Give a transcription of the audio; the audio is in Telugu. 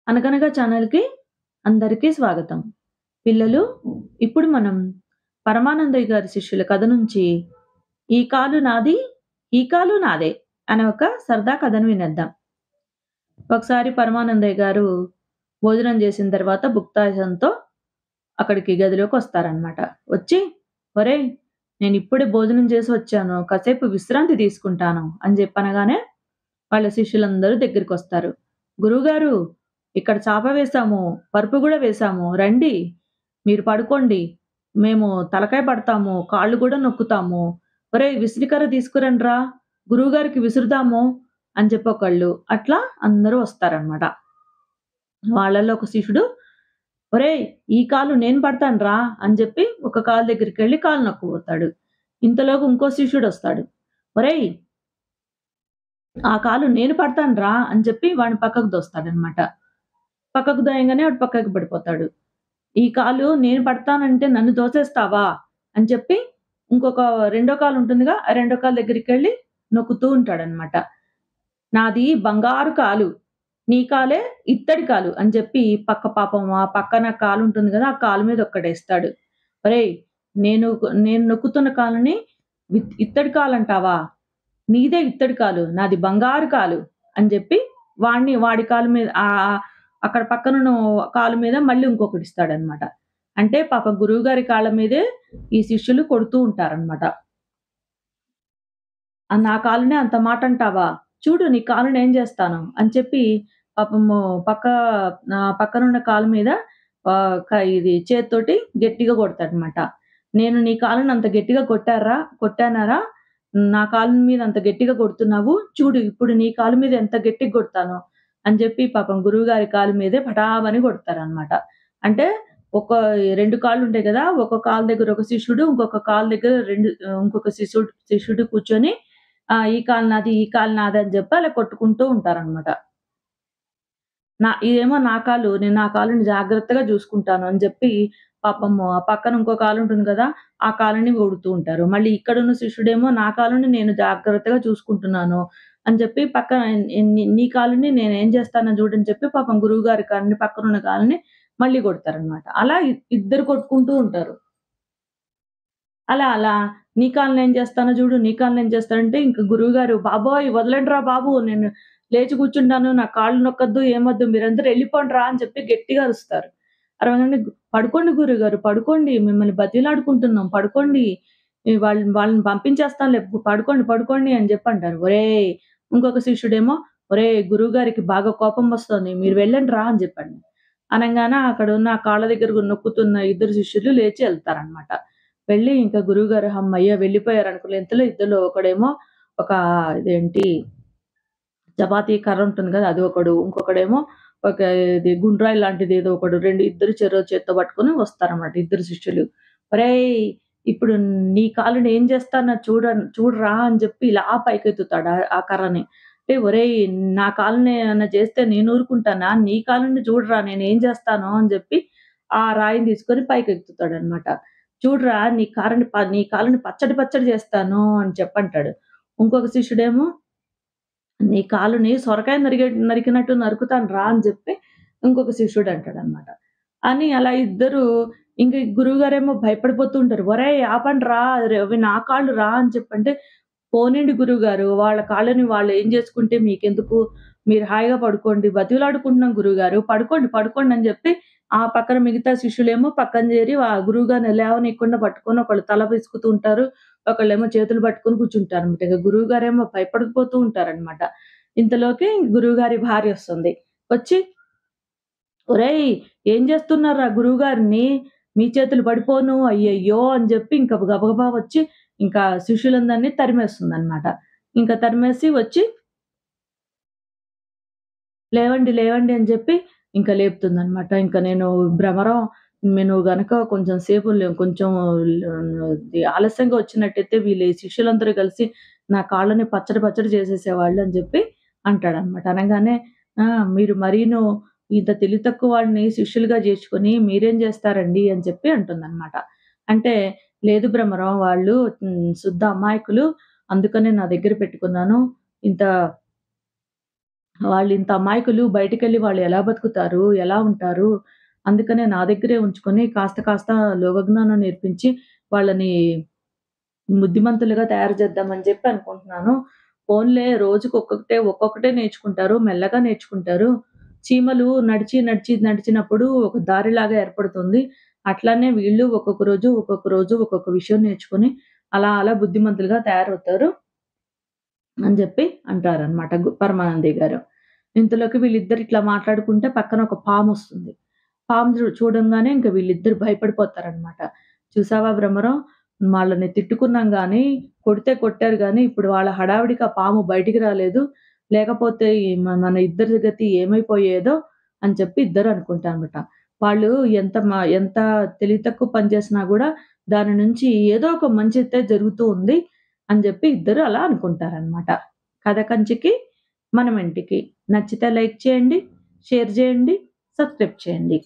అనగనగా ఛానల్‌కి అందరికీ స్వాగతం. పిల్లలు, ఇప్పుడు మనం పరమానందయ్య గారి శిష్యుల కథ నుంచి 'ఈ కాలు నాది, ఈ కాలు నాదే' అనే ఒక సరదా కథను వినేద్దాం. ఒకసారి పరమానందయ్య గారు భోజనం చేసిన తర్వాత భుక్తాసంతో అక్కడికి గదిలోకొస్తారనమాట. వచ్చి, "ఒరేయ్! నేనిప్పుడే భోజనం చేసి వచ్చాను. కాసేపు విశ్రాంతి తీసుకుంటాను" అని చెప్పనగానే వాళ్ళ శిష్యులందరూ దగ్గరికొస్తారు. "గురువుగారు, ఇక్కడ చాప వేశాము, పరుపు గూడా వేశాము. రండి. మీరు పడుకోండి. మేము తలకాయ పడతాము, కాళ్ళు గూడా నొక్కుతాము. ఒరేయ్! విసనకర్ర తీసుకురండ్రా, గురువుగారికి విసురుదాము" అని చెప్పి ఒకళ్ళు, అట్లా అందరూ వస్తారనమాట. వాళ్ళలో ఒక శిష్యుడు, "ఒరేయ్! ఈ కాలు నేను పడతానురా" అని చెప్పి ఒక కాలు దగ్గరికెళ్ళి కాలు నొక్కబోతాడు. ఇంతలోగా ఇంకో శిష్యుడొస్తాడు. "ఒరేయ్! ఆ కాలు నేను పడతానురా" అని చెప్పి వాడిని పక్కకు దోస్తాడనమాట. పక్కకు దోయంగానే వాడు పక్కకి పడిపోతాడు. "ఈ కాలు నేను పడతానంటే నన్ను దోసేస్తావా?" అని చెప్పి ఇంకొక రెండో కాలు ఉంటుందిగా, ఆ రెండో కాలు దగ్గరికెళ్ళి నొక్కుతూ ఉంటాడనమాట. "నాది బంగారు కాలు. నీ కాలే ఇత్తడి కాలు" అని చెప్పి పాపం ఆ పక్కన కాలుంటుంది గదా! ఆ కాలు మీద ఒక్కటేస్తాడు. "ఒరేయ్! నేను నొక్కుతున్న కాలుని ఇత్తడి కాలంటావా? నీదే ఇత్తడి కాలు. నాది బంగారు కాలు" అని జెప్పి వాడి కాలు మీద అక్కడ పక్కనున్న కాలు మీద మళ్ళీ ఇంకొకటిస్తాడనమాట. అంటే పాపం గురువుగారి కాళ్ళ మీదే ఈ శిష్యులు కొడుతూ ఉంటారనమాట. "నా కాలునే అంత మాటంటావా? చూడు నీ కాలు నేను జేస్తాను" అని చెప్పి పాపము పక్క పక్కనున్న కాలు మీద ఇది చేత్తోటి గట్టిగా కొడతాడనమాట. "నేను నీ కాలుని అంత గట్టిగా కొట్టానారా? నా కాలు మీద అంత గట్టిగా కొడుతున్నావు. చూడు ఇప్పుడు నీ కాలు మీద ఎంత గట్టిగా కొడతానో" అని చెప్పి పాపం గురువుగారి కాలు మీదే పటామని కొడతారనమాట. అంటే ఒక 2 కాళ్ళుంటాయి గదా! ఒక కాలు దగ్గర ఒక శిష్యుడు, ఇంకొక కాలు దగ్గర ఇంకొక శిష్యుడు కూర్చొని ఈ కాలు నాది, ఈ కాలు నాది అని జెప్పి అలా కొట్టుకుంటూ ఉంటారనమాట. ఇదేమో నా కాలు. నేను నా కాలుని జాగ్రత్తగా జూసుకుంటాను అని జెప్పి పాపము ఆ పక్కన ఇంకో కాలుంటుంది గదా! ఆ కాలుని పొగుడుతూ ఉంటారు. మళ్ళీ ఇక్కడున్న శిష్యుడేమో నా కాలుని నేను జాగ్రత్తగా చూసుకుంటున్నాను అని జెప్పి పక్కన నీ కాలుని నేనేం జేస్తానో జూడని చెప్పి పాపం గురువుగారి కాలుని పక్కనున్న కాలుని మళ్ళీ కొడతారనమాట. అలా ఇద్దరు కొట్టుకుంటూ ఉంటారు. అలా నీ కాలు నేను చేస్తాను చూడు, నీ కాలు నేను చేస్తానంటే ఇంక గురువుగారు "బాబోయ్! వదలండిరా బాబు నేను లేచి కూర్చుంటాను. నా కాళ్ళు నొక్కొద్దు, ఏమొద్దు మీరందరూ ఎళ్ళిపోండ్రా" అని చెప్పి గట్టిగా అరుస్తారు. అరవగానే "పడుకోండి గురువుగారు పడుకోండి. మిమ్మల్ని బతిమిలాడుకుంటున్నాం పడుకోండి. వాళ్ళని పంపించేస్తాంలే పడుకోండి, పడుకోండి" అని చెప్పి అంటారు. ఇంకొక శిష్యుడేమో "ఒరేయ్! గురువుగారికి బాగా కోపం వస్తోంది. మీరు వెళ్ళండ్రా" అని చెప్పండి. అనంగాన అక్కడున్న ఆ కాళ్ళ దగ్గర నొక్కుతున్న ఇద్దరు శిష్యులు లేచి ఎళ్తారనమాట. వెళ్ళి ఇంకా గురువుగారు హమ్మయ్య! వెళ్ళిపోయారనుకున్న ఇంతలో ఇద్దరిలో ఒకడేమో ఒక ఇదేంటి చపాతీ కర్ర ఉంటుంది గదా! అది ఒకడు. ఇంకొకడేమో ఒక ఇది గుండ్రాయి లాంటిది ఏదో ఒకడు. ఇద్దరు చెరో చేత్తో పట్టుకొని వస్తారన్నమాట ఇద్దరు శిష్యులు. "ఒరేయ్! ఇప్పుడు నీ కాలు నేను చేస్తాను చూడరా" అని చెప్పి ఇలా పైకెత్తుతాడు ఆ కర్రని. అంటే "ఒరేయ్! నా కాలుని ఏమన్నా చేస్తే నేను ఊరుకుంటానా? నీ కాలుని చూడరా నేనేం చేస్తానో" అని చెప్పి ఆ రాయిని తీసుకొని పైకెత్తుతాడన్నమాట. "చూడరా నీ కాలుని పచ్చడి పచ్చడి చేస్తాను" అని చెప్పంటాడు. ఇంకొక శిష్యుడేమో "నీ కాలుని సొరకాయ నరికినట్టు నరుకుతాను రా" అని జెప్పి ఇంకొక శిష్యుడు అంటాడనమాట. అని అలా ఇద్దరు ఇంక గురువుగారేమో భయపడిపోతూ ఉంటారు. "ఒరేయ్! ఆపండ్రా! అవి నా కాళ్ళు రా" అని చెప్పంటే, "పోనీండి గురువుగారు వాళ్ళ కాళ్ళని వాళ్ళు ఏం జేసుకుంటే మీకెందుకు? మీరు హాయిగా పడుకోండి. బతిమిలాడుకుంటున్నాం గురువుగారు. పడుకోండి, పడుకోండి" అని జెప్పి ఆ పక్కన మిగతా శిష్యులేమో పక్కన జేరి గురువుగారిని లేవనీయకుండా పట్టుకొని ఒకళ్ళు తల పిసుకుతూ ఉంటారు. ఒకళ్ళేమో చేతులు పట్టుకొని కూర్చుంటారనమాట. ఇక గురువుగారేమో భయపడిపోతూ ఉంటారనమాట. ఇంతలోకి గురువుగారి భార్యొస్తుంది. వచ్చి "ఒరేయ్! ఏం జేస్తున్నార్రా గురువుగారిని? మీ చేతులు పడిపోను అయ్యయ్యో!" అని జెప్పి ఇంక గబగబా వచ్చి ఇంకా శిష్యులందరిని తరిమేస్తుందనమాట. ఇంక తరిమేసి వచ్చి లేవండి, లేవండి అని జెప్పి ఇంక లేపుతుందనమాట. ఇంక నేను భ్రమరం నేను గనక కొంచెం సేపు కొంచెం ఆలస్యంగా వచ్చినట్టయితే వీళ్ళు ఈ శిష్యులందరూ కలిసి నా కాళ్ళని పచ్చడి పచ్చడి చేసేసేవాళ్ళు అని జెప్పి అంటాడనమాట. అనంగానే "ఆ! మీరు మరీను ఇంత తెలివి తక్కువ వాడిని శిష్యులుగా జేర్చుకొని మీరేం జేస్తారండి" అని చెప్పి అంటుందనమాట. అంటే "లేదు భ్రమరం వాళ్ళు శుద్ధ అమాయకులు. అందుకనే నా దగ్గర పెట్టుకున్నాను. ఇంత వాళ్ళింత అమాయకులు బయటికెళ్ళి వాళ్ళు ఎలా బతుకుతారు? ఎలా ఉంటారు? అందుకనే నా దగ్గరే ఉంచుకొని కాస్త కాస్త లోకజ్ఞానం నేర్పించి వాళ్ళని బుద్ధిమంతులుగా తయారు చేద్దామని జెప్పి అనుకుంటున్నాను. పోన్లే రోజుకొక్కొక్కటే ఒక్కొక్కటే నేర్చుకుంటారు. మెల్లగా నేర్చుకుంటారు. చీమలు నడిచినప్పుడు ఒక దారిలాగా ఏర్పడుతుంది. అట్లనే వీళ్ళు ఒక్కొక్క రోజు ఒక్కొక్క విషయం నేర్చుకొని అలా బుద్ధిమంతులుగా తయారవుతారు అని జెప్పి అంటారనమాట పరమానందయ్య గారు. ఇంతలోకి వీళ్ళిద్దరు ఇట్లా మాట్లాడుకుంటే పక్కన ఒక పామొస్తుంది. పాము చూడంగానే ఇంక వీళ్ళిద్దరు భయపడిపోతారనమాట. "చూసావా భ్రమరం, వాళ్ళని తిట్టుకున్నాం గానీ, కొడితే కొట్టారు గానీ, ఇప్పుడు వాళ్ళ హడావిడికి ఆ పాము బయటికి రాలేదు. లేకపోతే ఈ మన ఇద్దరి గతి ఏమైపోయేదో" అని చెప్పి ఇద్దరు అనుకుంటారనమాట. వాళ్ళు ఎంత తెలివి తక్కువ పని చేసినా గూడా దాని నుంచి ఏదో ఒక మంచయితే జరుగుతూ ఉంది అని జెప్పి ఇద్దరు అలా అనుకుంటారనమాట. కథ కంచికి మనమింటికి. నచ్చితే లైక్ చేయండి, షేర్ జేయండి, సబ్స్క్రైబ్ చేయండి.